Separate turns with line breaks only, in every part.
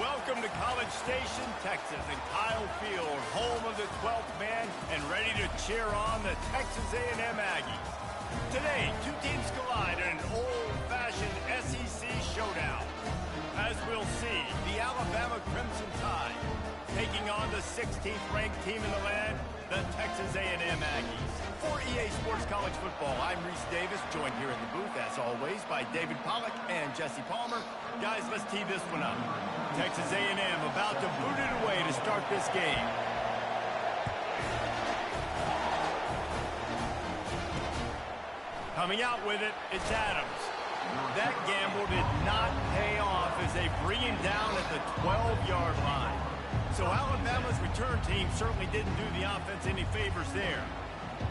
Welcome to College Station, Texas, and Kyle Field, home of the 12th man, and ready to cheer on the Texas A&M Aggies. Today, two teams collide in an old-fashioned SEC showdown. As we'll see, the Alabama Crimson Tide taking on the 16th-ranked team in the land, the Texas A&M Aggies. For EA Sports College Football, I'm Reese Davis, joined here in the booth, as always, by David Pollack and Jesse Palmer. Guys, let's tee this one up. Texas A&M about to boot it away to start this game. Coming out with it, it's Adams. That gamble did not pay off as they bring him down at the 12-yard line. So Alabama's return team certainly didn't do the offense any favors there.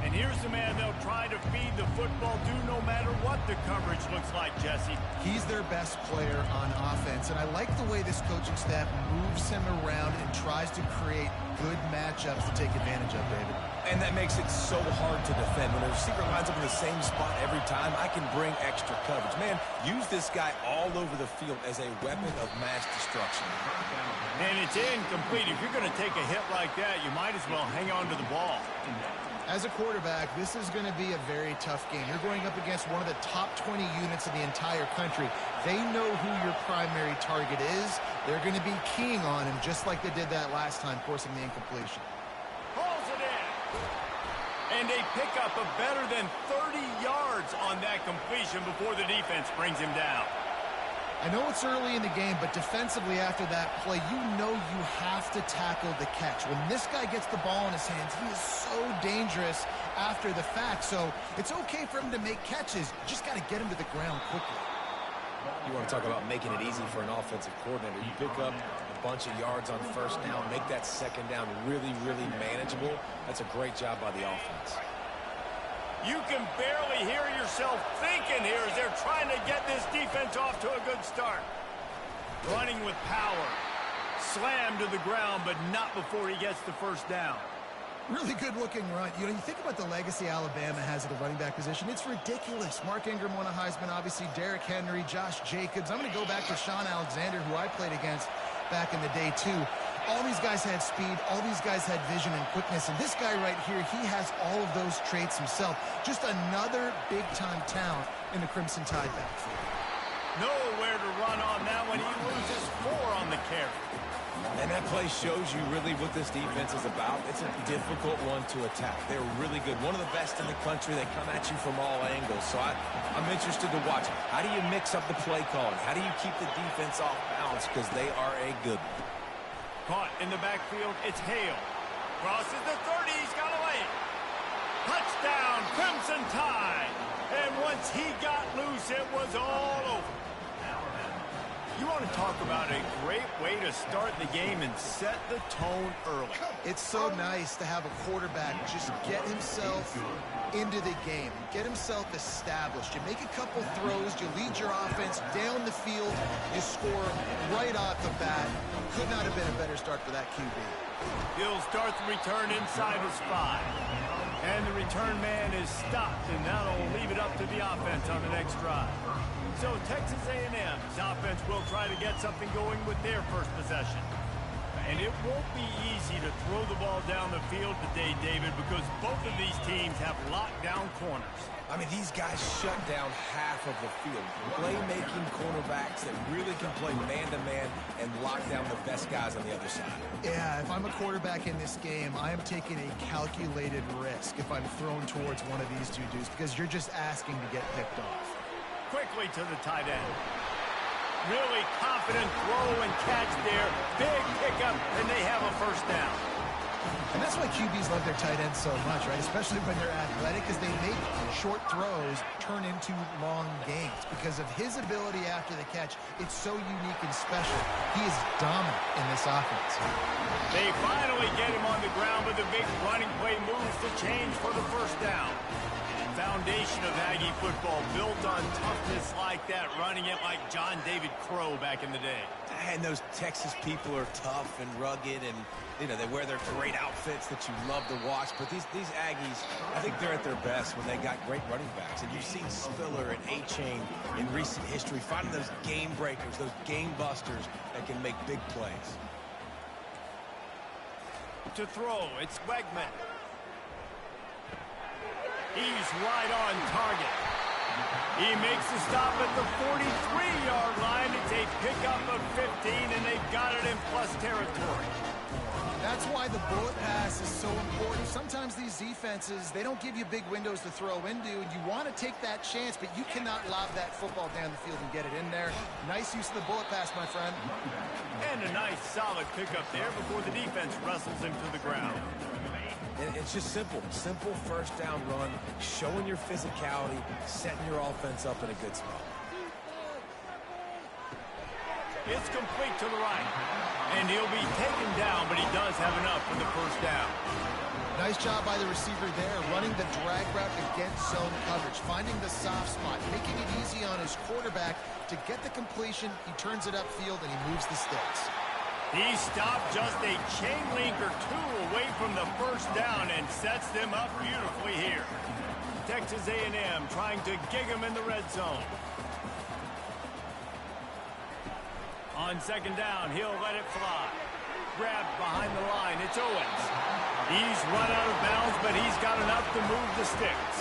And here's the man they'll try to feed the football to no matter what the coverage looks like, Jesse.
He's their best player on offense, and I like the way this coaching staff moves him around and tries to create good matchups to take advantage of, David.
And that makes it so hard to defend. When the receiver lines up in the same spot every time, I can bring extra coverage. Man, use this guy all over the field as a weapon of mass destruction.
And it's incomplete. If you're going to take a hit like that, you might as well hang on to the ball.
As a quarterback, this is going to be a very tough game. You're going up against one of the top 20 units in the entire country. They know who your primary target is. They're going to be keying on him just like they did that last time, forcing the incompletion.
Pulls it in. And they pick up a better than 30 yards on that completion before the defense brings him down.
I know it's early in the game, but defensively after that play, you know you have to tackle the catch. When this guy gets the ball in his hands, he is so dangerous after the fact. So it's okay for him to make catches. You just got to get him to the ground quickly.
You want to talk about making it easy for an offensive coordinator. You pick up a bunch of yards on first down, make that second down really, really manageable. That's a great job by the offense.
You can barely hear yourself thinking here as they're trying to get this defense off to a good start. Running with power. Slammed to the ground, but not before he gets the first down.
Really good-looking run. You know, you think about the legacy Alabama has at the running back position. It's ridiculous. Mark Ingram won a Heisman, obviously Derrick Henry, Josh Jacobs. I'm going to go back to Sean Alexander, who I played against back in the day, too. All these guys had speed. All these guys had vision and quickness. And this guy right here, he has all of those traits himself. Just another big-time talent in the Crimson Tide backfield.
Nowhere to run on that one. He loses 4 on the carry.
And that play shows you really what this defense is about. It's a difficult one to attack. They're really good. One of the best in the country. They come at you from all angles. So I'm interested to watch. How do you mix up the play calling? How do you keep the defense off balance? Because they are a good one.
Caught in the backfield, it's Hale. Crosses the 30, he's got a lane. Touchdown, Crimson Tide. And once he got loose, it was all over. You want to talk about a great way to start the game and set the tone early.
It's so nice to have a quarterback just get himself into the game, get himself established. You make a couple throws, you lead your offense down the field, you score right off the bat. Could not have been a better start for that QB.
He'll start the return inside his 5. And the return man is stopped, and that'll leave it up to the offense on the next drive. So Texas A&M's offense will try to get something going with their first possession. And it won't be easy to throw the ball down the field today, David, because both of these teams have lockdown corners.
I mean, these guys shut down half of the field. Playmaking cornerbacks that really can play man-to-man and lock down the best guys on the other side.
Yeah, if I'm a quarterback in this game, I am taking a calculated risk if I'm thrown towards one of these two dudes because you're just asking to get picked off.
Quickly to the tight end. Really confident throw and catch there. Big pickup, and they have a first down.
And that's why QBs love their tight ends so much, right? Especially when they're athletic, because they make short throws turn into long gains. Because of his ability after the catch, it's so unique and special. He is dominant in this offense.
They finally get him on the ground, but the big running play moves to change for the first down. foundation of Aggie football, built on toughness like that, running it like John David Crow back in the day.
And those Texas people are tough and rugged, and you know, they wear their great outfits that you love to watch. But these Aggies, I think they're at their best when they got great running backs. And you've seen Spiller and A-Chain in recent history finding those game breakers, those game busters that can make big plays.
To throw, it's Wegman. He's right on target. He makes the stop at the 43-yard line. It's a pickup of 15, and they've got it in plus territory.
That's why the bullet pass is so important. Sometimes these defenses, they don't give you big windows to throw into, and you want to take that chance, but you cannot lob that football down the field and get it in there. Nice use of the bullet pass, my friend.
And a nice, solid pickup there before the defense wrestles him to the ground.
And it's just simple first down run, showing your physicality, setting your offense up in a good spot.
It's complete to the right. And he'll be taken down, but he does have enough for the first down.
Nice job by the receiver there, running the drag route against zone coverage, finding the soft spot, making it easy on his quarterback to get the completion. He turns it upfield, and he moves the sticks.
He stopped just a chain link or two away from the first down and sets them up beautifully here. Texas A&M trying to gig him in the red zone. On second down, he'll let it fly. Grabbed behind the line, it's Owens. He's run out of bounds, but he's got enough to move the sticks.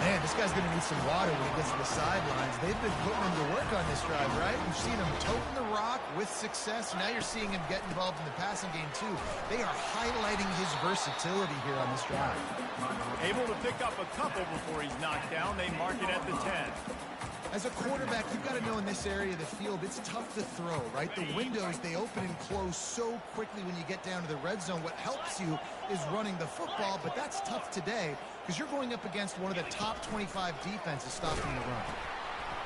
Man, this guy's going to need some water when he gets to the sidelines. They've been putting him to work on this drive, right? We've seen him toting the rock with success. Now you're seeing him get involved in the passing game, too. They are highlighting his versatility here on this drive.
Able to pick up a couple before he's knocked down. They mark it at the 10.
As a quarterback, you've got to know in this area of the field, it's tough to throw, right? The windows, they open and close so quickly when you get down to the red zone. What helps you is running the football, but that's tough today because you're going up against one of the top 25 defenses stopping the run.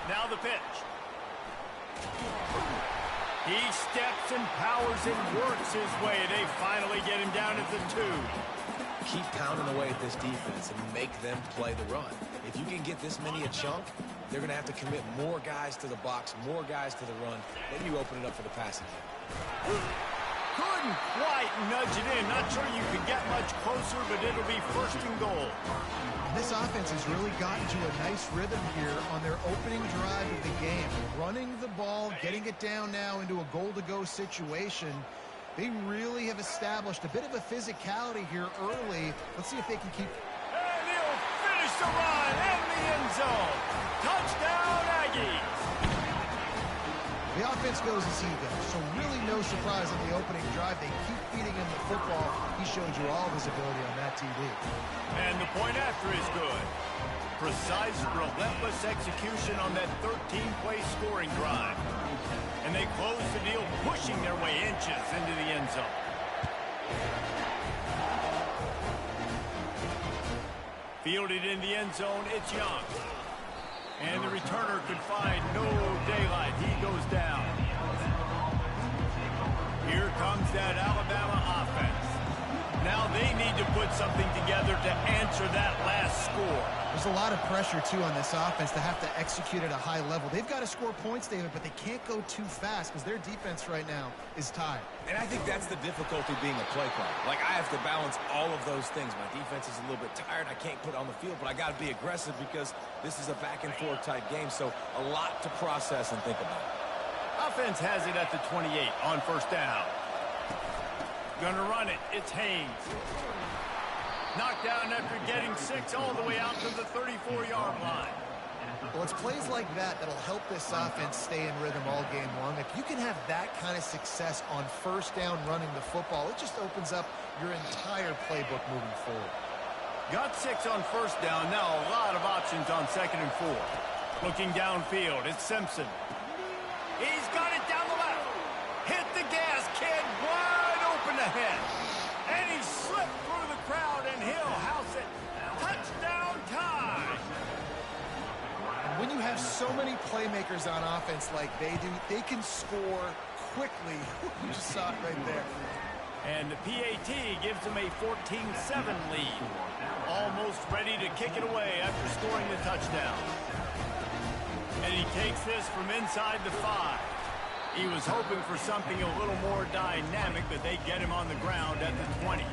Now the pitch. He steps and powers and works his way. They finally get him down at the 2.
Keep pounding away at this defense and make them play the run. If you can get this many a chunk, they're going to have to commit more guys to the box, more guys to the run. Then you open it up for the passing game.
Couldn't quite nudge it in. Not sure you could get much closer, but it'll be first and goal.
This offense has really gotten to a nice rhythm here on their opening drive of the game. Running the ball, getting it down now into a goal-to-go situation. They really have established a bit of a physicality here early. Let's see if they can keep...
And he'll finish the run in the end zone. Touchdown, Aggies.
The offense goes as he goes, so really no surprise on the opening drive. They keep feeding him the football. He showed you all of his ability on that TV.
And the point after is good. Precise, relentless execution on that 13-play scoring drive. And they close the deal, pushing their way inches into the end zone. Fielded in the end zone, it's Young. And the returner could find no daylight. He goes down. Here comes that Alabama offense. Now they need to put something together to answer that last score.
There's a lot of pressure, too, on this offense to have to execute at a high level. They've got to score points, David, but they can't go too fast because their defense right now is tired.
And I think that's the difficulty being a play caller. Like, I have to balance all of those things. My defense is a little bit tired. I can't put it on the field, but I got to be aggressive because this is a back-and-forth type game, so a lot to process and think about.
Offense has it at the 28 on first down. Gonna run it. It's Haynes. Knocked down after getting 6 all the way out to the 34-yard line.
Well, it's plays like that that'll help this offense stay in rhythm all game long. If you can have that kind of success on first down running the football, it just opens up your entire playbook moving forward.
Got 6 on first down. Now a lot of options on second and 4. Looking downfield, it's Simpson. He's got it down the left. Hit the gas, kid. Wide open ahead. And he slipped through the crowd, and he'll house it. Touchdown time.
When you have so many playmakers on offense like they do, they can score quickly. You just saw it right there.
And the PAT gives them a 14-7 lead. Almost ready to kick it away after scoring the touchdown. And he takes this from inside the 5. He was hoping for something a little more dynamic, but they get him on the ground at the 20.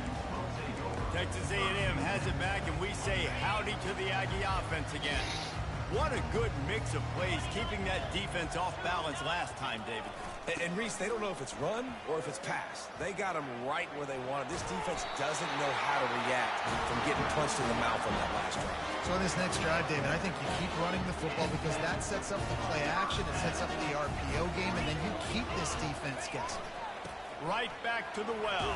Texas A&M has it back, and we say howdy to the Aggie offense again. What a good mix of plays, keeping that defense off balance last time, David.
And Reese, they don't know if it's run or if it's pass. They got them right where they want it. This defense doesn't know how to react from getting punched in the mouth on that last drive.
So on this next drive, David, I think you keep running the football because that sets up the play action, it sets up the RPO game, and then you keep this defense guessing.
Right back to the well.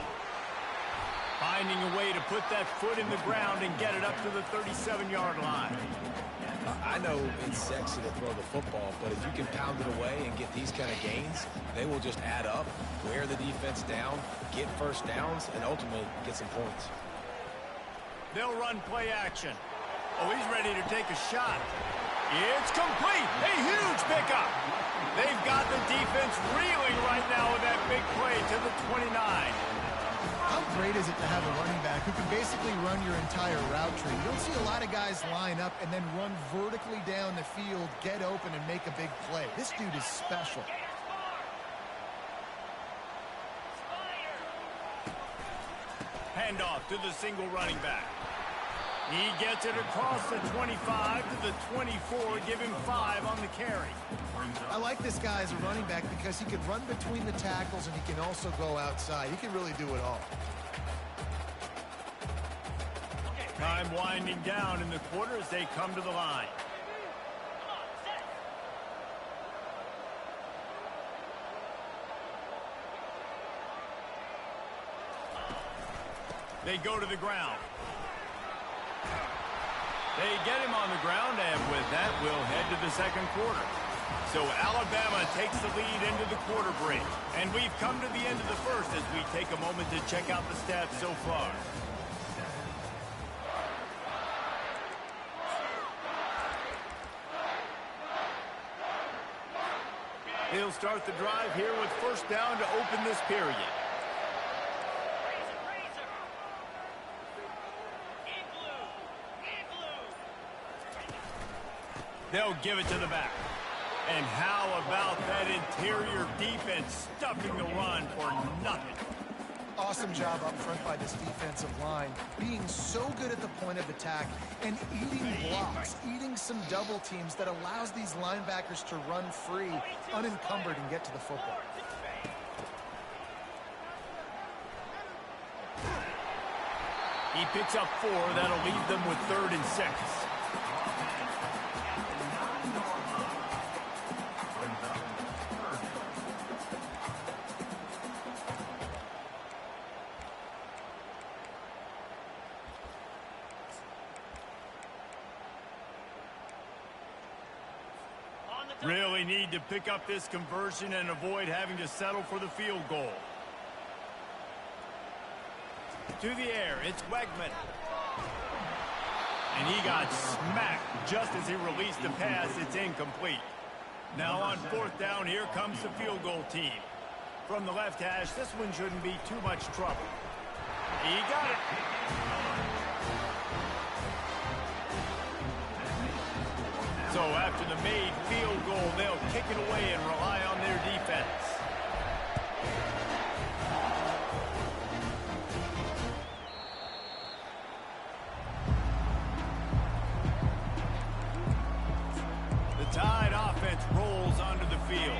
Finding a way to put that foot in the ground and get it up to the 37-yard line.
I know it's sexy to throw the football, but if you can pound it away and get these kind of gains, they will just add up, wear the defense down, get first downs, and ultimately get some points.
They'll run play action. Oh, he's ready to take a shot. It's complete. A huge pickup. They've got the defense reeling right now with that big play to the 29.
How great is it to have a running back who can basically run your entire route tree? You don't see a lot of guys line up and then run vertically down the field, get open, and make a big play. This dude is special.
Handoff to the single running back. He gets it across the 25 to the 24, give him 5 on the carry.
I like this guy as a running back because he can run between the tackles and he can also go outside. He can really do it all.
Time winding down in the quarter as they come to the line. They go to the ground. They get him on the ground, and with that, we'll head to the second quarter. So Alabama takes the lead into the quarter break. And we've come to the end of the first as we take a moment to check out the stats so far. He'll start the drive here with first down to open this period. They'll give it to the back. And how about that interior defense stuffing the run for nothing?
Awesome job up front by this defensive line, being so good at the point of attack and eating blocks, eating some double teams that allows these linebackers to run free, unencumbered, and get to the football.
He picks up 4. That'll leave them with 3rd and 6. Really need to pick up this conversion and avoid having to settle for the field goal. To the air, it's Wegman. And he got smacked just as he released the pass. It's incomplete. Now on 4th down, here comes the field goal team. From the left hash, this one shouldn't be too much trouble. He got it. So after the made field goal, they'll kick it away and rely on their defense. The Tide offense rolls onto the field.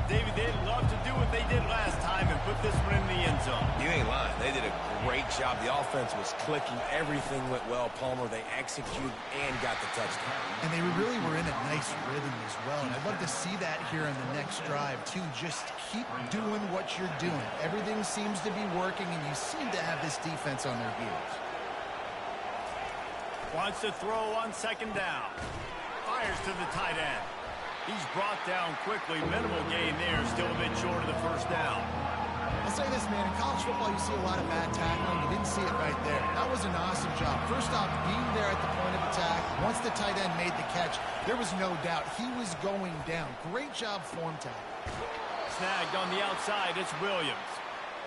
David, they'd love to do what they did last time and put this one in the end zone.
You ain't lying. They did a great job. The offense was clicking. Everything went well. Palmer, they executed and got the touchdown.
And they really were in a nice rhythm as well. And I'd love to see that here on the next drive, too. Just keep doing what you're doing. Everything seems to be working, and you seem to have this defense on their heels.
Wants to throw on 2nd down. Fires to the tight end. He's brought down quickly. Minimal gain there. Still a bit short of the first down.
I'll say this, man. In college football, you see a lot of bad tackling. You didn't see it right there. That was an awesome job. First off, being there at the point of attack. Once the tight end made the catch, there was no doubt he was going down. Great job form tackle.
Snagged on the outside. It's Williams.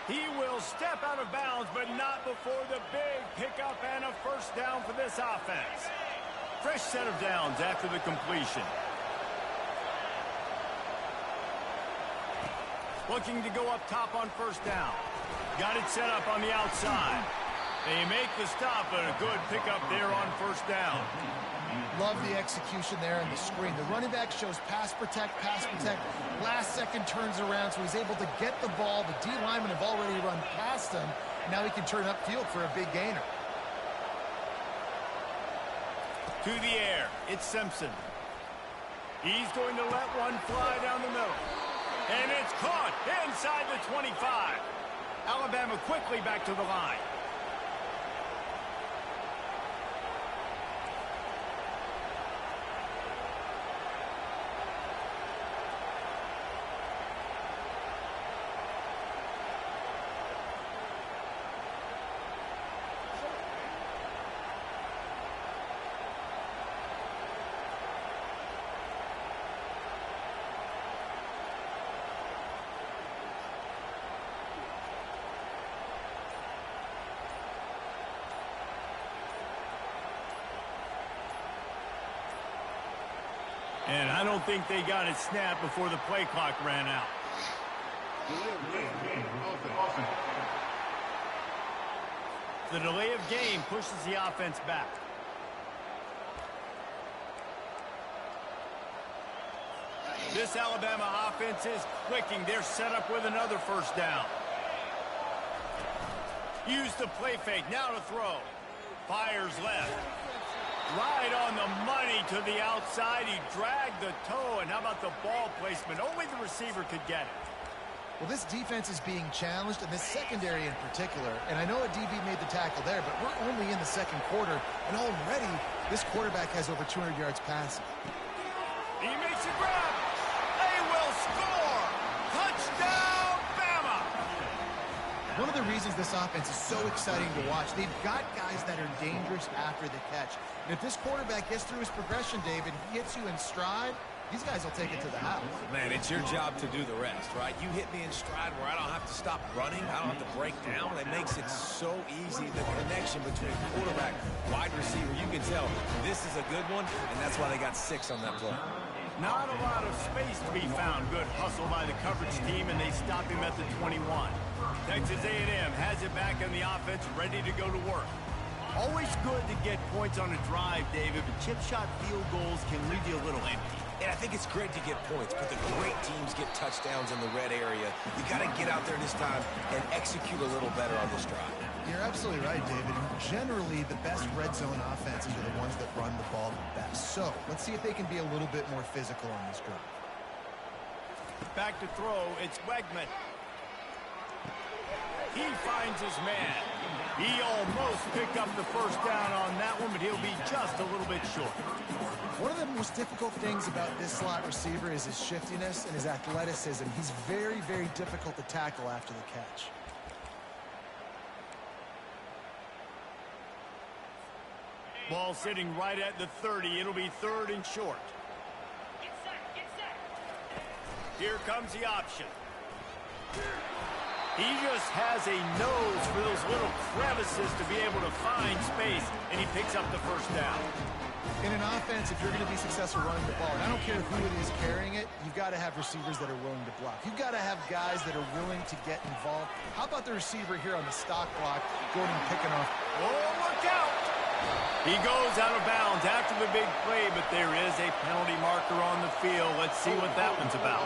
He will step out of bounds, but not before the big pickup and a first down for this offense. Fresh set of downs after the completion. Looking to go up top on first down. Got it set up on the outside. They make the stop, but a good pickup there on first down.
Love the execution there on the screen. The running back shows pass protect, last second turns around, so he's able to get the ball. The D linemen have already run past him. Now he can turn upfield for a big gainer.
To the air, it's Simpson. He's going to let one fly down the middle. And it's caught inside the 25. Alabama quickly back to the line. And I don't think they got it snapped before the play clock ran out. The delay of game pushes the offense back. This Alabama offense is clicking. They're set up with another first down. Use the play fake. Now to throw. Fires left. Right on the money to the outside. He dragged the toe. And how about the ball placement? Only the receiver could get it.
Well, this defense is being challenged, and this secondary in particular. And I know a DB made the tackle there, but we're only in the second quarter. And already, this quarterback has over 200 yards passing.
He makes a grab. They will score. Touchdown, Bama.
One of the reasons this offense is so exciting to watch, they've got guys that are dangerous after the catch. And if this quarterback gets through his progression, David, he hits you in stride, these guys will take it to the house.
Man, it's your job to do the rest, right? You hit me in stride where I don't have to stop running. I don't have to break down. It makes it so easy. The connection between quarterback, wide receiver, you can tell this is a good one, and that's why they got 6 on that play.
Not a lot of space to be found. Good hustle by the coverage team, and they stop him at the 21. Texas A&M has it back on the offense, ready to go to work. Always good to get points on a drive, David, but chip shot field goals can leave you a little empty.
And I think it's great to get points, but the great teams get touchdowns in the red area. You got to get out there this time and execute a little better on this drive.
You're absolutely right, David. Generally, the best red zone offenses are the ones that run the ball the best. So, let's see if they can be a little bit more physical on this drive.
Back to throw, it's Wegman. He finds his man. He almost picked up the first down on that one, but he'll be just a little bit short.
One of the most difficult things about this slot receiver is his shiftiness and his athleticism. He's very, very difficult to tackle after the catch.
Ball sitting right at the 30. It'll be 3rd and short.
Get set.
Here comes the option. He just has a nose for those little crevices to be able to find space, and he picks up the first down.
In an offense, if you're going to be successful running the ball, and I don't care who it is carrying it, you've got to have receivers that are willing to block. You've got to have guys that are willing to get involved. How about the receiver here on the stock block, going and picking off?
Oh, look out! He goes out of bounds after the big play, but there is a penalty marker on the field. Let's see what that one's about.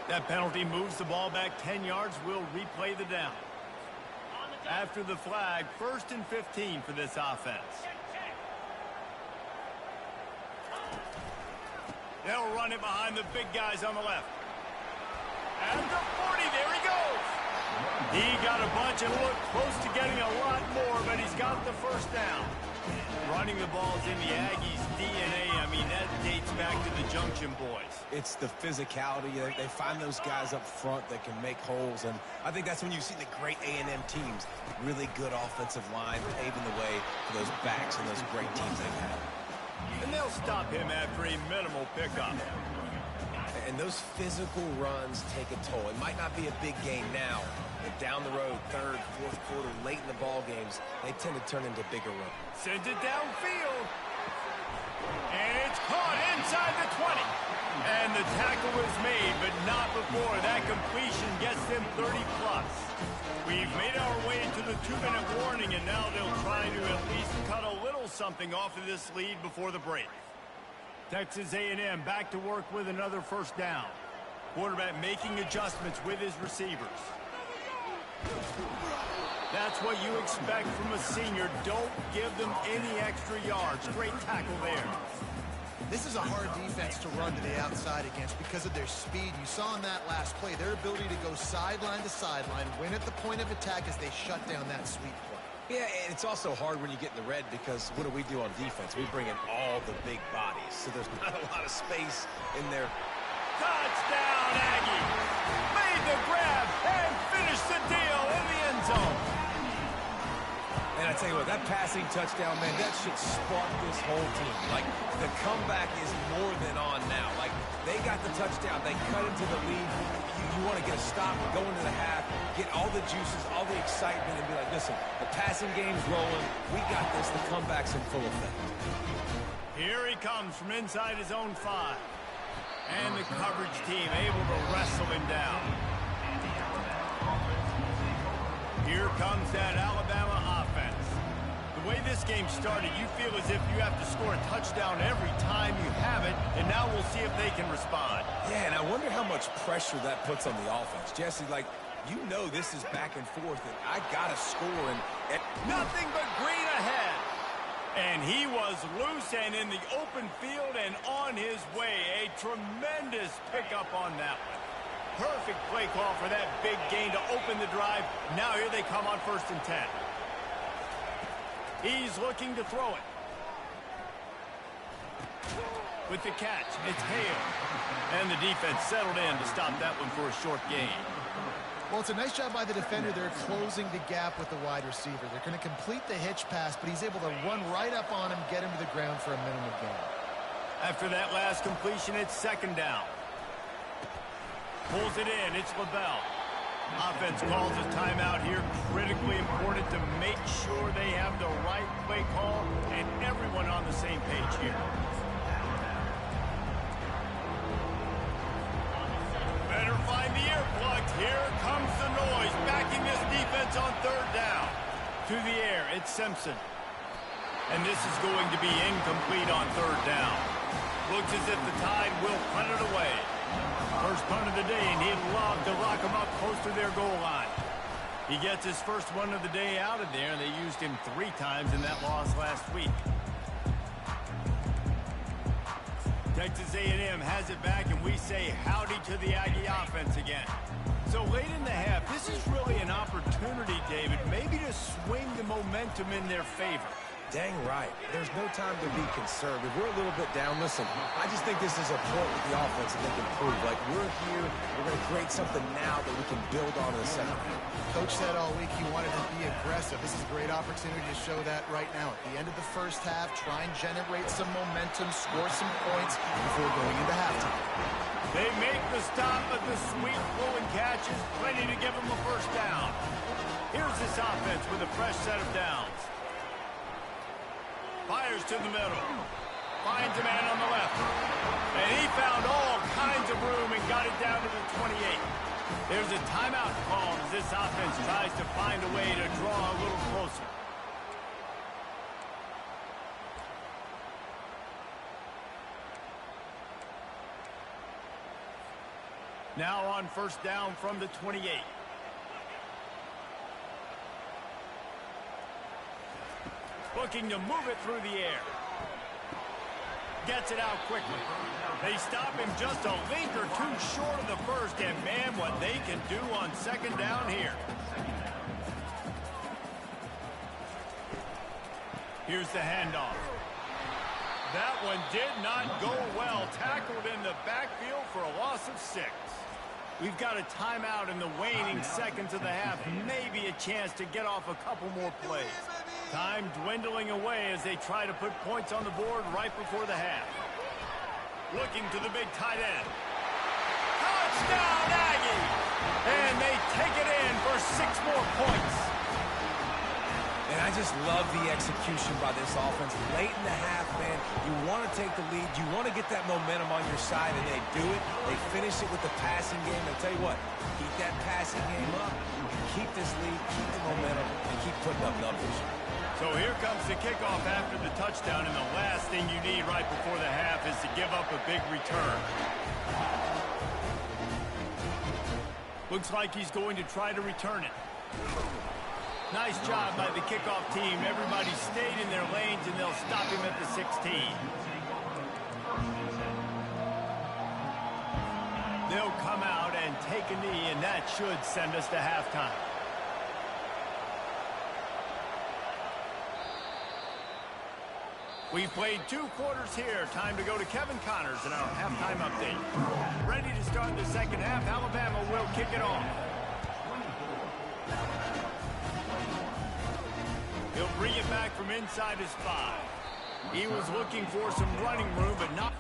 That penalty moves the ball back 10 yards. We'll replay the down. After the flag, 1st and 15 for this offense. They'll run it behind the big guys on the left. At the 40, there he goes. He got a bunch and looked close to getting a lot more, but he's got the first down. Running the ball's in the Aggies' DNA. I mean, that dates back to the Junction Boys.
It's the physicality. They find those guys up front that can make holes, and I think that's when you see the great A&M teams. Really good offensive line paving the way for those backs and those great teams they've had.
And they'll stop him after a minimal pickup.
And And those physical runs take a toll. It might not be a big game now, but down the road, third, fourth quarter, late in the ball games, they tend to turn into bigger runs.
Sends it downfield. And it's caught inside the 20. And the tackle was made, but not before that completion gets them 30+. We've made our way to the 2-minute warning, and now they'll try to at least cut a little something off of this lead before the break. Texas A&M back to work with another first down. Quarterback making adjustments with his receivers. That's what you expect from a senior. Don't give them any extra yards. Great tackle there.
This is a hard defense to run to the outside against because of their speed. You saw in that last play their ability to go sideline to sideline, win at the point of attack as they shut down that sweep play.
Yeah, and it's also hard when you get in the red because what do we do on defense? We bring in all the big bodies, so there's not a lot of space in there.
Touchdown, Aggie! Made the grab and finished the deal in the end zone.
And I tell you what, that passing touchdown, man, that should spark this whole team. Like, the comeback is more than on now. Like, they got the touchdown. They cut into the lead. You want to get a stop, go into the half, get all the juices, all the excitement, and be like, listen, the passing game's rolling. We got this. The comeback's in full effect.
Here he comes from inside his own 5. And the coverage team able to wrestle him down. Here comes that Alabama offense. The way this game started, you feel as if you have to score a touchdown every time you have it, and now we'll see if they can respond.
Yeah, and I wonder how much pressure that puts on the offense. Jesse, like, you know this is back and forth, and I got to score, and
nothing but green ahead. And he was loose and in the open field and on his way. A tremendous pickup on that one. Perfect play call for that big gain to open the drive. Now here they come on 1st and 10. He's looking to throw it. With the catch, it's Hale. And the defense settled in to stop that one for a short gain.
Well, it's a nice job by the defender. They're closing the gap with the wide receiver. They're going to complete the hitch pass, but he's able to run right up on him, get him to the ground for a minimum gain.
After that last completion, it's 2nd down. Pulls it in. It's LaBelle. Offense calls a timeout here. Critically important to make sure they have the right play call and everyone on the same page here. Better find the earplugs. Here comes the noise. Backing this defense on 3rd down. To the air. It's Simpson. And this is going to be incomplete on 3rd down. Looks as if the Tide will punt it away. First punt of the day, and he'd love to lock him up close to their goal line. He gets his first one of the day out of there, and they used him 3 times in that loss last week. Texas A&M has it back, and we say howdy to the Aggie offense again. So late in the half, this is really an opportunity, David, maybe to swing the momentum in their favor.
Dang right. There's no time to be concerned. If we're a little bit down, listen, I just think this is a point with the offense that they can prove. Like, we're here, we're going to create something now that we can build on in the second half.
Coach said all week he wanted to be aggressive. This is a great opportunity to show that right now. At the end of the first half, try and generate some momentum, score some points before going into halftime.
They make the stop, but the sweet flowing catch is plenty to give them a first down. Here's this offense with a fresh set of downs. Fires to the middle. Finds a man on the left. And he found all kinds of room and got it down to the 28. There's a timeout called as this offense tries to find a way to draw a little closer. Now on 1st down from the 28. Looking to move it through the air. Gets it out quickly. They stop him just a link or 2 short of the first, and man, what they can do on 2nd down here. Here's the handoff. That one did not go well. Tackled in the backfield for a loss of 6. We've got a timeout in the waning seconds of the half. Maybe a chance to get off a couple more plays. Time dwindling away as they try to put points on the board right before the half. Looking to the big tight end. 6 more points.
And I just love the execution by this offense. Late in the half, man, you want to take the lead. You want to get that momentum on your side, and they do it. They finish it with the passing game. And I tell you what, keep that passing game up, keep this lead, keep the momentum, and keep putting up numbers.
So here comes the kickoff after the touchdown, and the last thing you need right before the half is to give up a big return. Looks like he's going to try to return it. Nice job by the kickoff team. Everybody stayed in their lanes, and they'll stop him at the 16. They'll come out and take a knee, and that should send us to halftime. We've played 2 quarters here. Time to go to Kevin Connors in our halftime update. Ready to start the second half. Alabama will kick it off. He'll bring it back from inside his 5. He was looking for some running room, but not...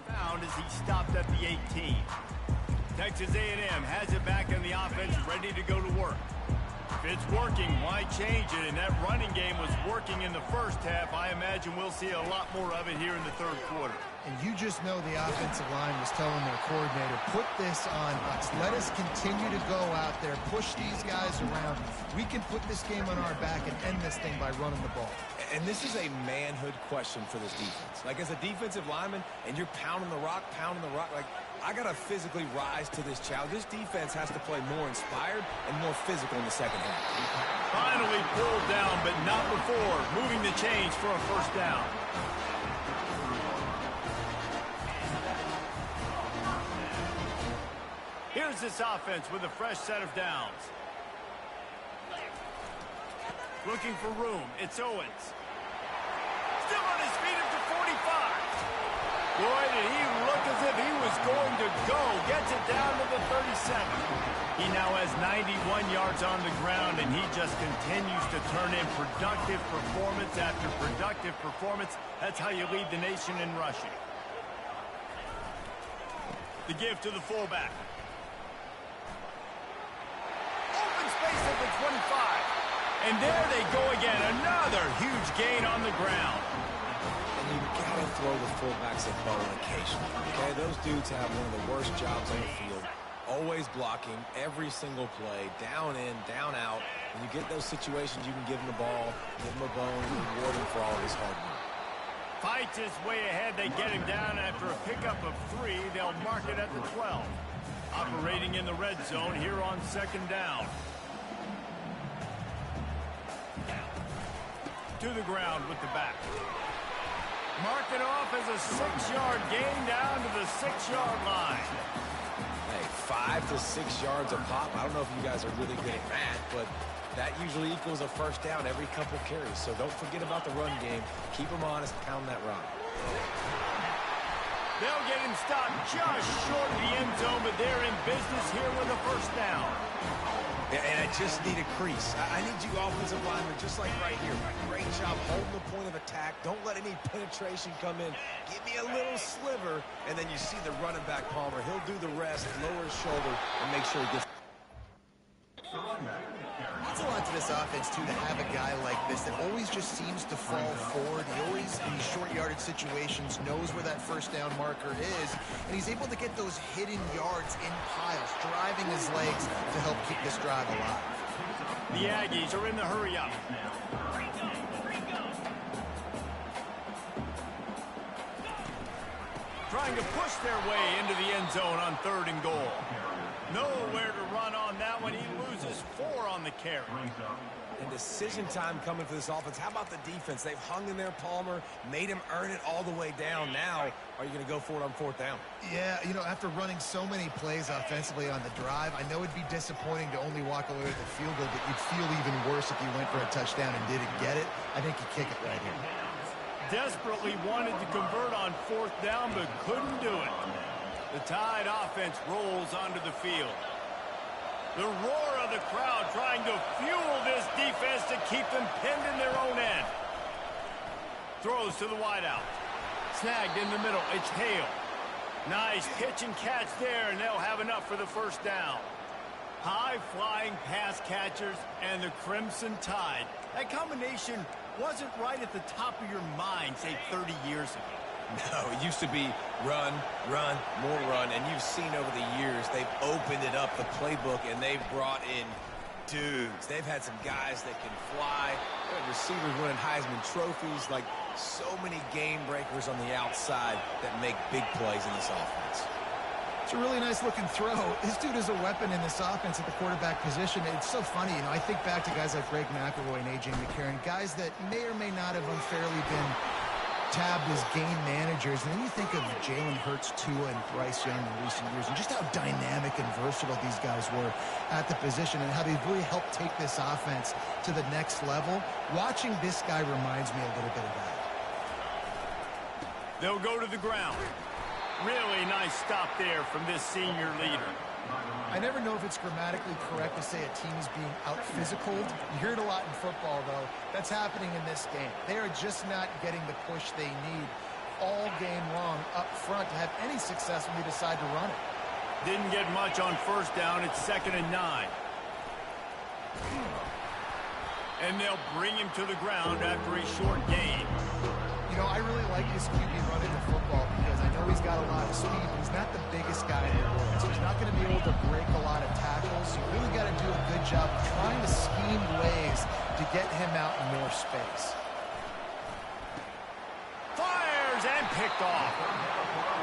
Found as he stopped at the 18. Texas A&M has it back in the offense, ready to go to work. If it's working, why change it? And that running game was working in the first half. I imagine we'll see a lot more of it here in the third quarter.
And you just know the offensive line was telling their coordinator, put this on us. Let us continue to go out there, push these guys around. We can put this game on our back and end this thing by running the ball.
And this is a manhood question for this defense. Like, as a defensive lineman, and you're pounding the rock, like, I got to physically rise to this challenge. This defense has to play more inspired and more physical in the second half.
Finally pulled down, but not before. Moving the chains for a first down. Here's this offense with a fresh set of downs. Looking for room. It's Owens. Still on his feet up to 45. Boy, did he look as if he was going to go. Gets it down to the 37. He now has 91 yards on the ground, and he just continues to turn in productive performance after productive performance. That's how you lead the nation in rushing. The give to the fullback. Open space at the 25. And there they go again. Another huge gain on the ground.
And you gotta throw the fullbacks a bone occasionally. Okay, those dudes have one of the worst jobs on the field. Always blocking every single play, down in, down out. When you get those situations, you can give them the ball, give them a bone, reward him for all of his hard work.
Fights his way ahead. They get him down after a pickup of 3. They'll mark it at the 12. Operating in the red zone here on second down. To the ground with the back. Mark it off as a 6-yard gain down to the 6-yard line.
Hey, 5 to 6 yards a pop. I don't know if you guys are really good at that, but that usually equals a first down every couple carries. So don't forget about the run game. Keep them honest, pound that rock.
They'll get him stopped just short of the end zone, but they're in business here with a first down.
Yeah, and I just need a crease. I need you offensive linemen, just like right here. Great job holding the point of attack. Don't let any penetration come in. Give me a little sliver, and then you see the running back, Palmer. He'll do the rest, lower his shoulder, and make sure he gets...
That's a lot to this offense, too, to have a guy like this that always just seems to fall forward. He always, in these short yardage situations, knows where that first down marker is, and he's able to get those hidden yards in piles, driving his legs to help keep this drive alive.
The Aggies are in the hurry-up. Trying to push their way into the end zone on 3rd and goal. Nowhere to run on that one. He loses 4 on the carry.
And decision time coming for this offense. How about the defense? They've hung in there, Palmer, made him earn it all the way down. Now, are you going to go for it on 4th down?
Yeah, you know, after running so many plays offensively on the drive, I know it'd be disappointing to only walk away with a field goal, but you'd feel even worse if you went for a touchdown and didn't get it. I think you kick it right here.
Desperately wanted to convert on 4th down, but couldn't do it. The Tide offense rolls onto the field. The roar of the crowd trying to fuel this defense to keep them pinned in their own end. Throws to the wideout. Snagged in the middle. It's Hale. Nice pitch and catch there, and they'll have enough for the first down. High-flying pass catchers and the Crimson Tide. That combination wasn't right at the top of your mind, say, 30 years ago.
No, it used to be run, run, more run, and you've seen over the years they've opened it up, the playbook, and they've brought in dudes. They've had some guys that can fly. They have receivers winning Heisman trophies, like so many game breakers on the outside that make big plays in this offense.
It's a really nice-looking throw. This dude is a weapon in this offense at the quarterback position. It's so funny, you know, I think back to guys like Greg McElroy and A.J. McCarron, guys that may or may not have unfairly been tabbed as game managers, and then you think of Jalen Hurts, Tua, and Bryce Young in recent years, and just how dynamic and versatile these guys were at the position and how they've really helped take this offense to the next level. Watching this guy reminds me a little bit of that.
They'll go to the ground. Really nice stop there from this senior leader.
I never know if it's grammatically correct to say a team is being out-physicaled. You hear it a lot in football, though. That's happening in this game. They are just not getting the push they need all game long up front to have any success when they decide to run it.
Didn't get much on 1st down. It's 2nd and 9. And they'll bring him to the ground after a short gain.
You know, I really like this QB running the football because I know he's got a lot of speed, but he's not the biggest guy in the world. So he's not going to be able to break a lot of tackles. You really got to do a good job of trying to scheme ways to get him out in more space.
Fires and picked off.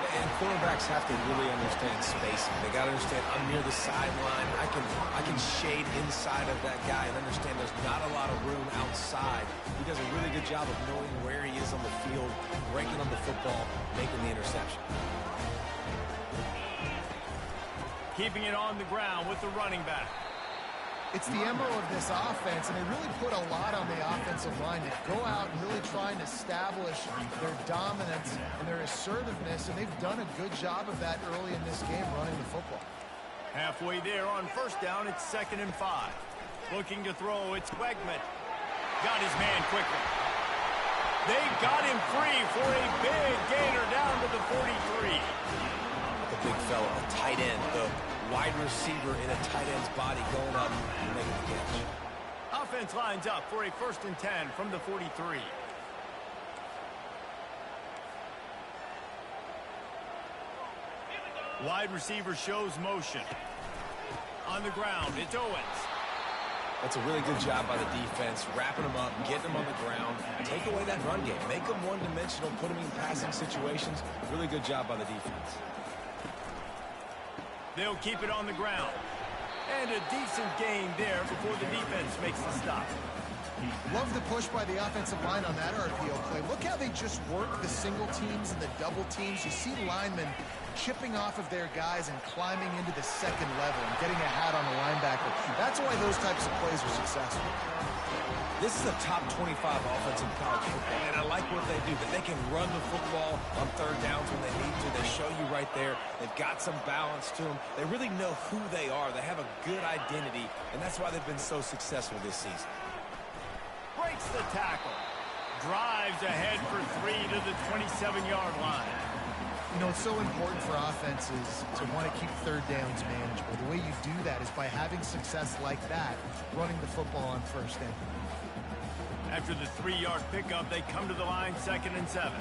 And quarterbacks have to really understand spacing. They got to understand I'm near the sideline. I can shade inside of that guy and understand there's not a lot of room outside. He does a really good job of knowing where he is on the field, breaking on the football, making the interception.
Keeping it on the ground with the running back.
It's the MO of this offense, and they really put a lot on the offensive line to go out and really try and establish their dominance and their assertiveness, and they've done a good job of that early in this game running the football.
Halfway there on 1st down, it's 2nd and 5. Looking to throw, it's Wegman. Got his man quickly. They got him free for a big gainer down to the 43.
The big fella, a tight end, the wide receiver in a tight end's body going up and making the catch.
Offense lines up for a 1st and 10 from the 43. Wide receiver shows motion. On the ground, it's Owens.
That's a really good job by the defense, wrapping them up, getting them on the ground, take away that run game, make them one-dimensional, put them in passing situations. Really good job by the defense.
They'll keep it on the ground. And a decent gain there before the defense makes the stop.
Love the push by the offensive line on that RPO play. Look how they just work the single teams and the double teams. You see linemen chipping off of their guys and climbing into the 2nd level and getting a hat on the linebacker. That's why those types of plays are successful.
This is a top 25 offense in college football, and I like what they do. They can run the football on third downs when they need to. They show you right there. They've got some balance to them. They really know who they are. They have a good identity, and that's why they've been so successful this season.
Breaks the tackle. Drives ahead for 3 to the 27-yard line.
You know, it's so important for offenses to want to keep third downs manageable. The way you do that is by having success like that, running the football on first down.
After the 3-yard pickup, they come to the line 2nd and 7.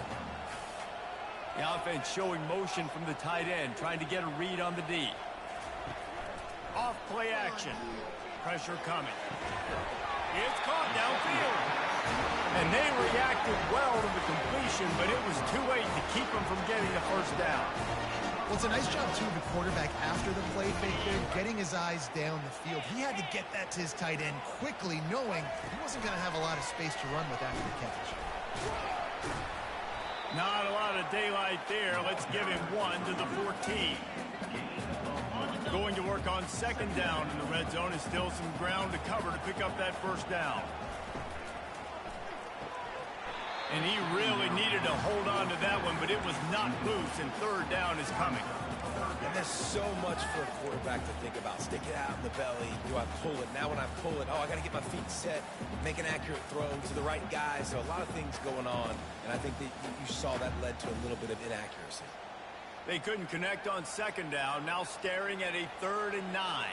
The offense showing motion from the tight end, trying to get a read on the D. Off play action. Pressure coming. It's caught downfield. And they reacted well to the completion, but it was too late to keep them from getting the first down.
Well, it's a nice job, too, of the quarterback after the play fake there, getting his eyes down the field. He had to get that to his tight end quickly, knowing he wasn't going to have a lot of space to run with after the catch.
Not a lot of daylight there. Let's give him 1 to the 14. Going to work on 2nd down in the red zone. Is still some ground to cover to pick up that first down. And he really needed to hold on to that one, but it was not loose, and 3rd down is coming.
And there's so much for a quarterback to think about. Stick it out in the belly. Do I pull it? Now when I pull it, oh, I got to get my feet set, make an accurate throw to the right guy. So a lot of things going on, and I think that you saw that led to a little bit of inaccuracy.
They couldn't connect on 2nd down, now staring at a 3rd and 9.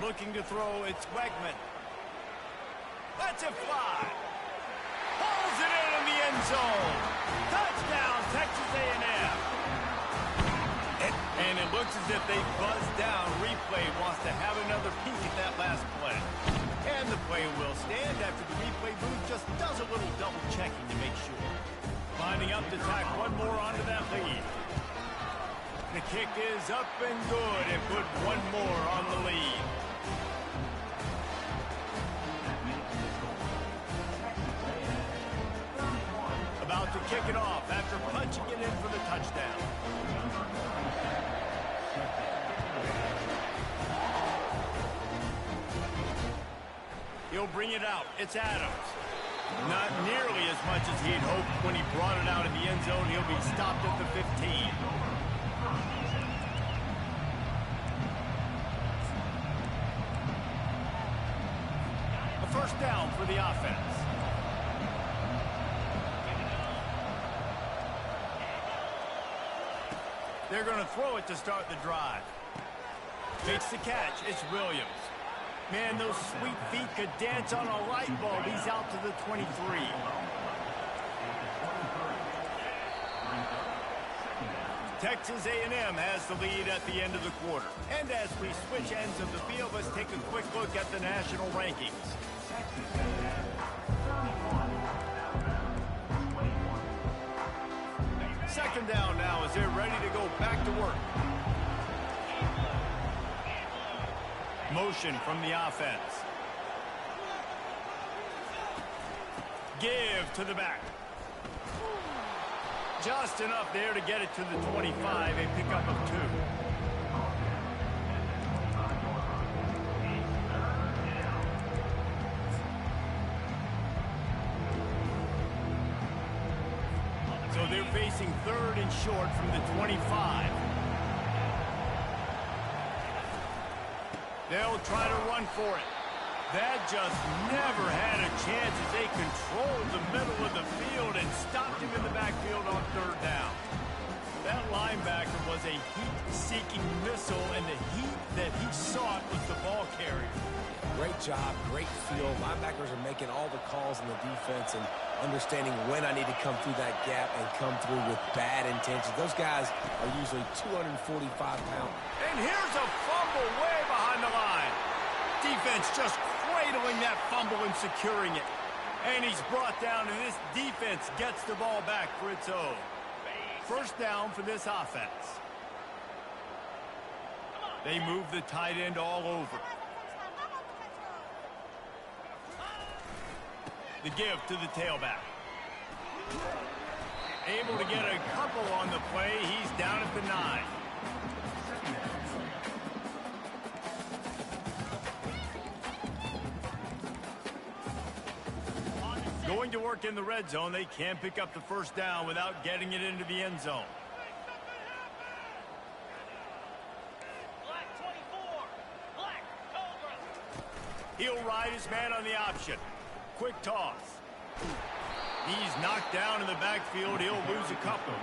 Looking to throw, it's Wegman. Lets it fly. Pulls it in the end zone. Touchdown, Texas A&M. And it looks as if they buzzed down. Replay wants to have another peek at that last play. And the play will stand after the replay booth just does a little double checking to make sure. Lining up to tack one more onto that lead. The kick is up and good and put one more on the lead. About to kick it off after punching it in for the touchdown. He'll bring it out. It's Adams. Not nearly as much as he'd hoped when he brought it out in the end zone. He'll be stopped at the 15. A first down for the offense. They're going to throw it to start the drive. Makes the catch. It's Williams. Man, those sweet feet could dance on a light bulb. He's out to the 23. Texas A&M has the lead at the end of the quarter. And as we switch ends of the field, let's take a quick look at the national rankings. Second down now as they're ready to go back to work. Motion from the offense. Give to the back. Just enough there to get it to the 25, a pickup of 2. So they're facing 3rd and short from the 25. They'll try to run for it. That just never had a chance as they controlled the middle of the field and stopped him in the backfield on 3rd down. That linebacker was a heat-seeking missile, and the heat that he sought was the ball carrier.
Great job, great feel. Linebackers are making all the calls in the defense and understanding when I need to come through that gap and come through with bad intentions. Those guys are usually 245 pounds.
And here's a fumble way behind the line. Defense just cradling that fumble and securing it. And he's brought down, and this defense gets the ball back for its own. First down for this offense. They move the tight end all over. The give to the tailback. Able to get a couple on the play. He's down at the 9. Going to work in the red zone, they can pick up the first down without getting it into the end zone.
Black 24. Black Cobra.
He'll ride his man on the option. Quick toss. He's knocked down in the backfield. He'll lose a couple.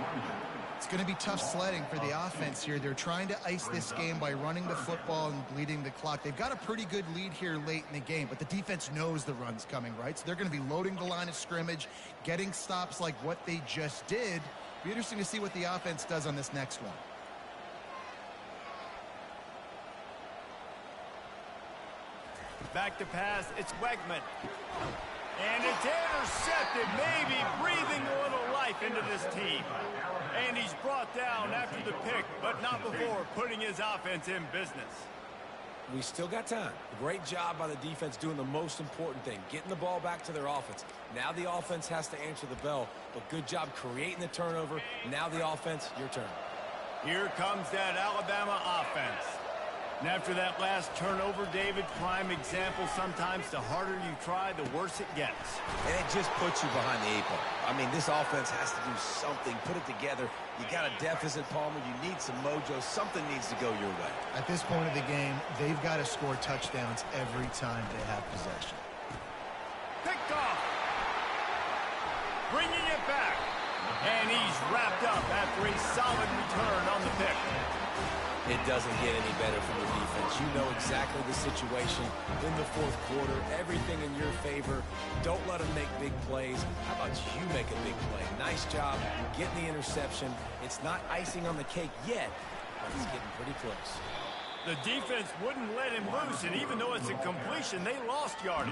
It's going to be tough sledding for the offense here. They're trying to ice this game by running the football and bleeding the clock. They've got a pretty good lead here late in the game, but the defense knows the run's coming, right? So they're going to be loading the line of scrimmage, getting stops like what they just did. Be interesting to see what the offense does on this next one.
Back to pass, it's Wegman. And it's intercepted, maybe breathing a little life into this team. And he's brought down after the pick, but not before putting his offense in business.
We still got time. Great job by the defense doing the most important thing, getting the ball back to their offense. Now the offense has to answer the bell, but good job creating the turnover. Now the offense, your turn.
Here comes that Alabama offense. And after that last turnover, David, prime example, sometimes the harder you try, the worse it gets.
And it just puts you behind the 8 ball. I mean, this offense has to do something, put it together. You got a deficit, Palmer. You need some mojo. Something needs to go your way.
At this point of the game, they've got to score touchdowns every time they have possession.
Picked off. Bringing it back. And he's wrapped up after a solid return on the pick.
It doesn't get any better from the defense. You know exactly the situation in the fourth quarter. Everything in your favor. Don't let them make big plays. How about you make a big play? Nice job getting the interception. It's not icing on the cake yet, but it's getting pretty close.
The defense wouldn't let him loose, and even though it's a completion, they lost yardage.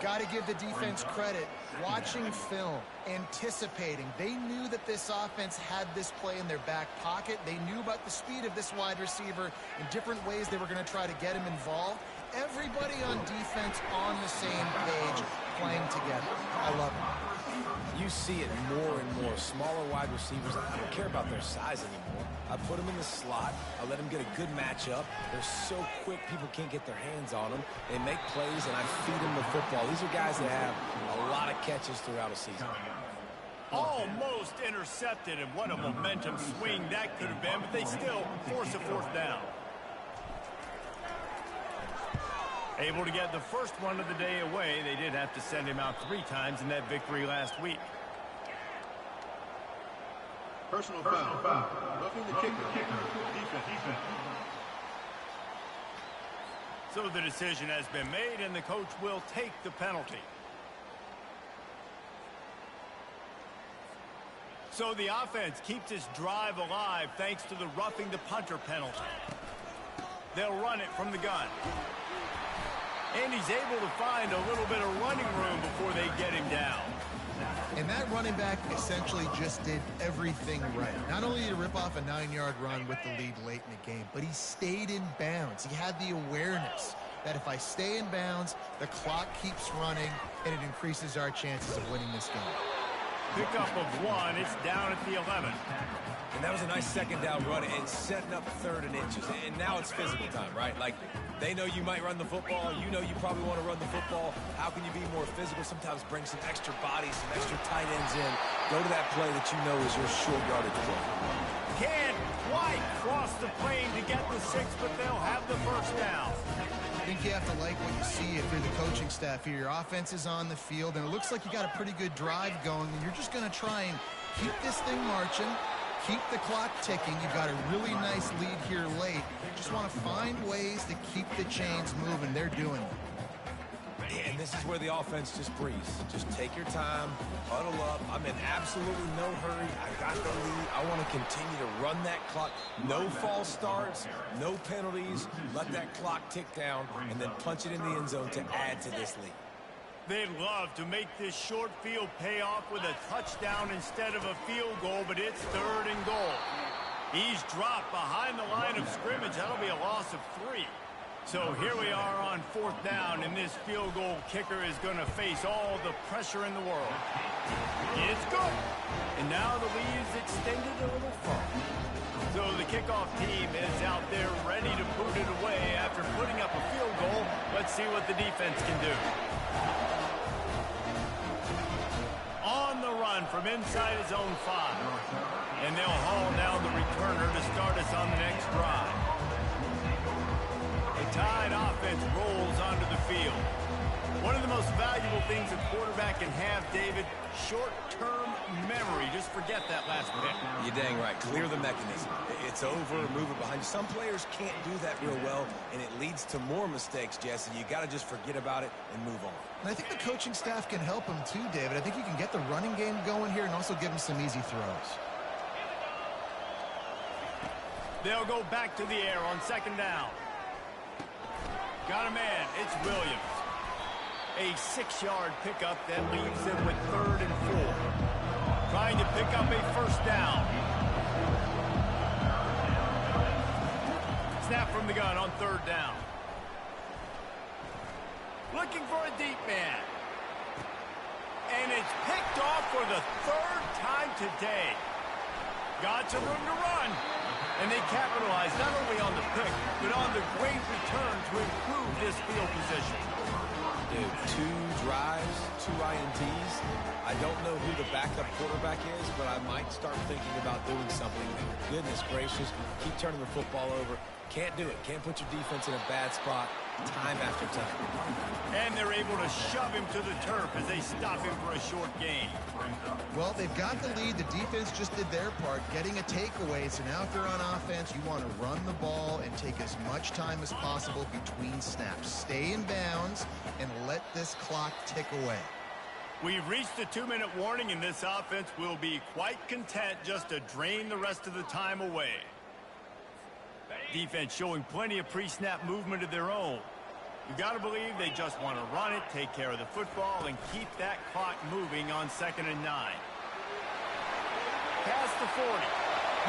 Got to give the defense credit. Watching film, anticipating. They knew that this offense had this play in their back pocket. They knew about the speed of this wide receiver in different ways they were going to try to get him involved. Everybody on defense on the same page, playing together. I love it.
You see it more and more. Smaller wide receivers, I don't care about their size anymore. I put them in the slot. I let them get a good matchup. They're so quick, people can't get their hands on them. They make plays, and I feed them the football. These are guys that have a lot of catches throughout a season.
Almost intercepted, and what a momentum swing that could have been, but they still force a fourth down. Able to get the first one of the day away. They did have to send him out 3 times in that victory last week.
Personal foul. Roughing the kicker. Defense.
So the decision has been made, and the coach will take the penalty. So the offense keeps its drive alive thanks to the roughing the punter penalty. They'll run it from the gun. And he's able to find a little bit of running room before they get him down.
And that running back essentially just did everything right. Not only did he rip off a 9-yard run with the lead late in the game, but he stayed in bounds. He had the awareness that if I stay in bounds, the clock keeps running, and it increases our chances of winning this game.
Pickup of 1. It's down at the 11.
And that was a nice second down run and setting up 3rd and inches. And now it's physical time, right? Like, they know you might run the football. You know you probably want to run the football. How can you be more physical? Sometimes bring some extra bodies, some extra tight ends in. Go to that play that you know is your short yardage play.
Can't quite cross the plane to get the 6, but they'll have the first down.
I think you have to like what you see if you're the coaching staff here. Your offense is on the field, and it looks like you got a pretty good drive going, and you're just going to try and keep this thing marching, keep the clock ticking. You've got a really nice lead here late. Just want to find ways to keep the chains moving. They're doing it.
And this is where the offense just breathes. Just take your time, huddle up. I'm in absolutely no hurry. I got the lead. I want to continue to run that clock. No false starts, no penalties. Let that clock tick down, and then punch it in the end zone to add to this lead.
They'd love to make this short field pay off with a touchdown instead of a field goal, but it's 3rd and goal. He's dropped behind the line of scrimmage. That'll be a loss of 3. So here we are on 4th down, and this field goal kicker is going to face all the pressure in the world. It's good. And now the lead is extended a little further. So the kickoff team is out there ready to boot it away after putting up a field goal. Let's see what the defense can do. the run from inside his own 5. And they'll haul down the returner to start us on the next drive. The Tide offense rolls onto the field. One of the most valuable things a quarterback can have, David, short-term memory. Just forget that last pick.
You're dang right. Clear the mechanism. It's over, move it behind you. Some players can't do that real well, and it leads to more mistakes, Jesse. You got to just forget about it and move on.
And I think the coaching staff can help him too, David. I think you can get the running game going here and also give him some easy throws.
They'll go back to the air on 2nd down. Got a man. It's Williams. A 6-yard pickup that leaves them with 3rd and 4. Trying to pick up a 1st down. Snap from the gun on 3rd down. Looking for a deep man. And it's picked off for the 3rd time today. Got some room to run. And they capitalize not only on the pick, but on the great return to improve this field position.
Dude, 2 drives, 2 INTs. I don't know who the backup quarterback is, but I might start thinking about doing something there. Goodness gracious, keep turning the football over. Can't do it. Can't put your defense in a bad spot time after time.
And they're able to shove him to the turf as they stop him for a short gain.
Well, they've got the lead. The defense just did their part, getting a takeaway. So now if they're on offense, you want to run the ball and take as much time as possible between snaps. Stay in bounds and let this clock tick away.
We've reached the 2-minute warning, and this offense will be quite content just to drain the rest of the time away. Defense showing plenty of pre-snap movement of their own. You got to believe they just want to run it, take care of the football, and keep that clock moving on 2nd and 9. Past the 40.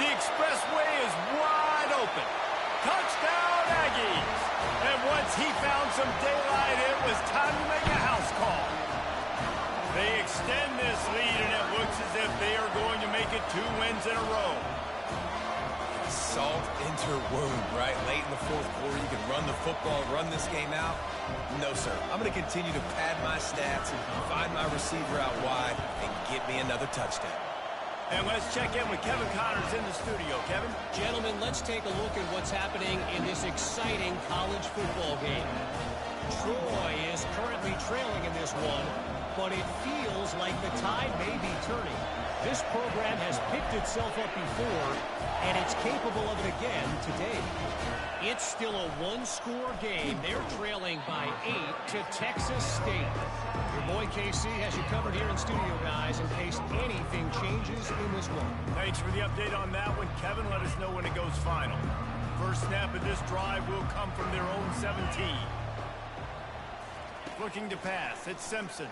The expressway is wide open. Touchdown, Aggies! And once he found some daylight, it was time to make a house call. They extend this lead, and it looks as if they are going to make it 2 wins in a row.
Salt into wound, right? Late in the 4th quarter, you can run the football, run this game out. No, sir. I'm going to continue to pad my stats, find my receiver out wide, and get me another touchdown.
And let's check in with Kevin Connors in the studio. Kevin?
Gentlemen, let's take a look at what's happening in this exciting college football game. Troy is currently trailing in this one, but it feels like the tide may be turning. This program has picked itself up before, and it's capable of it again today. It's still a 1-score game. They're trailing by 8 to Texas State. Your boy KC has you covered here in studio, guys, in case anything changes in this one.
Thanks for the update on that one, Kevin. Let us know when it goes final. First snap of this drive will come from their own 17. Looking to pass. It's Simpson.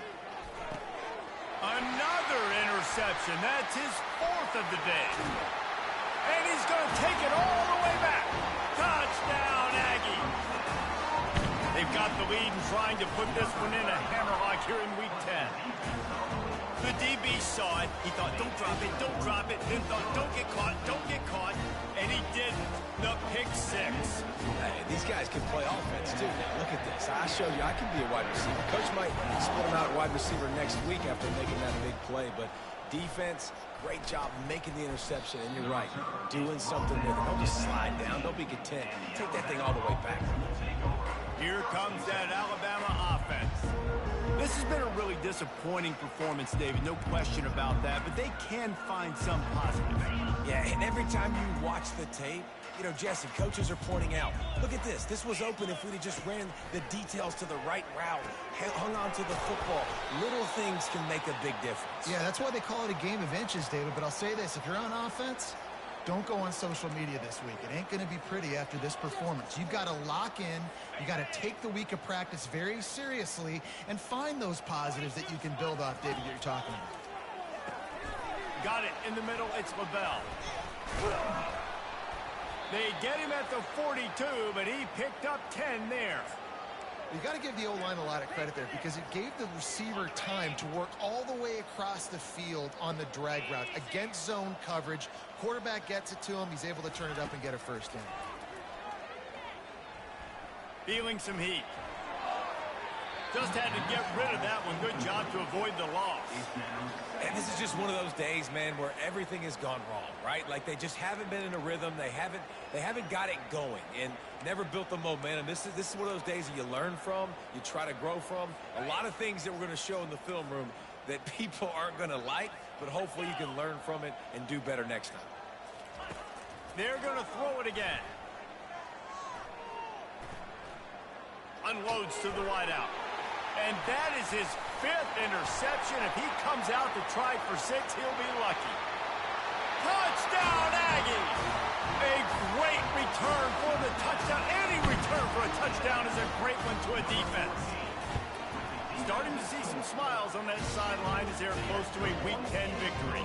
Another interception. That's his 4th of the day. And he's going to take it all the way back. Touchdown, Aggie. They've got the lead and trying to put this one in a hammerlock here in Week 10. The DB saw it. He thought, don't drop it, don't drop it. Then thought, don't get caught, don't get caught. And he didn't. The pick 6.
Hey, these guys can play offense, too. Now, look at this. I showed you I can be a wide receiver. Coach might split him out wide receiver next week after making that big play. But defense, great job making the interception. And you're right, doing something with it. Don't just slide down. Don't be content. Take that thing all the way back.
Here comes that Alabama offense. This has been a really disappointing performance, David. No question about that. But they can find some positives.
Yeah, and every time you watch the tape, you know, Jesse, coaches are pointing out, look at this. This was open if we'd have just ran the details to the right route, hung on to the football. Little things can make a big difference.
Yeah, that's why they call it a game of inches, David. But I'll say this, if you're on offense, don't go on social media this week. It ain't going to be pretty after this performance. You've got to lock in. You got to take the week of practice very seriously and find those positives that you can build off, David, that you're talking about.
Got it in the middle. It's LaBelle. They get him at the 42, but he picked up 10 there.
You got to give the O-line a lot of credit there because it gave the receiver time to work all the way across the field on the drag route against zone coverage. Quarterback gets it to him. He's able to turn it up and get a first down.
Feeling some heat. Just had to get rid of that one. Good job to avoid the loss.
And this is just one of those days, man, where everything has gone wrong, right? Like they just haven't been in a rhythm. They haven't got it going and never built the momentum. This is one of those days that you learn from, you try to grow from. A lot of things that we're going to show in the film room that people aren't going to like, but hopefully you can learn from it and do better next time.
They're going to throw it again. Unloads to the wideout. And that is his 5th interception. If he comes out to try for 6, he'll be lucky. Touchdown, Aggie! A great return for the touchdown. Any return for a touchdown is a great one to a defense. Starting to see some smiles on that sideline as they're close to a Week 10 victory.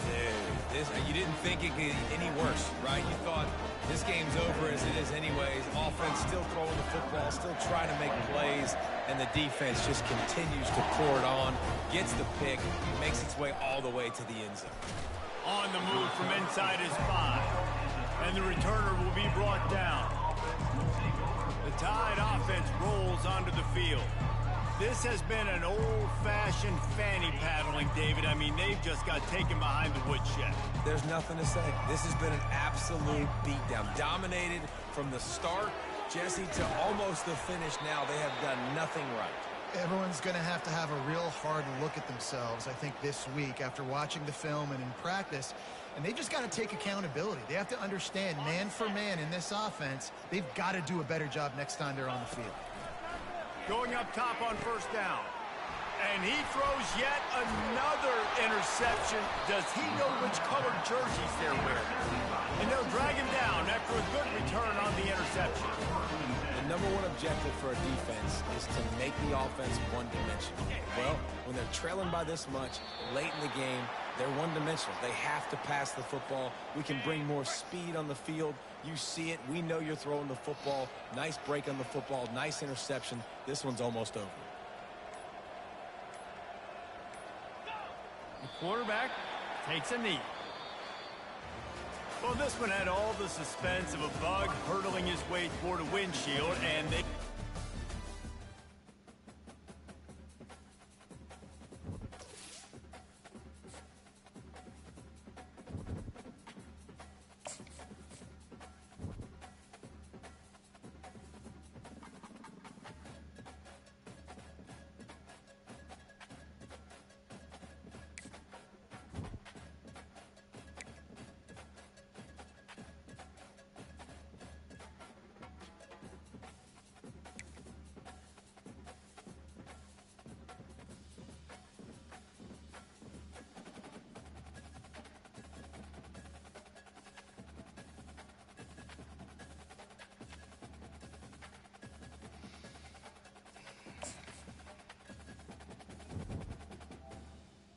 Dude, you didn't think it could get any worse, right? You thought this game's over as it is anyways. Offense still throwing the football, still trying to make plays, and the defense just continues to pour it on, gets the pick, makes its way all the way to the end zone.
On the move from inside his 5. And the returner will be brought down. The Tide offense rolls onto the field. This has been an old-fashioned fanny paddling, David. I mean, they've just got taken behind the woodshed.
There's nothing to say. This has been an absolute beatdown. Dominated from the start, Jesse, to almost the finish now. They have done nothing right.
Everyone's going to have a real hard look at themselves, I think, this week after watching the film and in practice. And they've just got to take accountability. They have to understand, man for man in this offense, they've got to do a better job next time they're on the field.
Going up top on 1st down. And he throws yet another interception. Does he know which colored jerseys they're wearing? And they'll drag him down after a good return on the interception.
The number one objective for a defense is to make the offense one-dimensional. Well, when they're trailing by this much late in the game, they're one-dimensional. They have to pass the football. We can bring more speed on the field. You see it. We know you're throwing the football. Nice break on the football. Nice interception. This one's almost over.
The quarterback takes a knee. Well, this one had all the suspense of a bug hurtling his way toward a windshield, and they...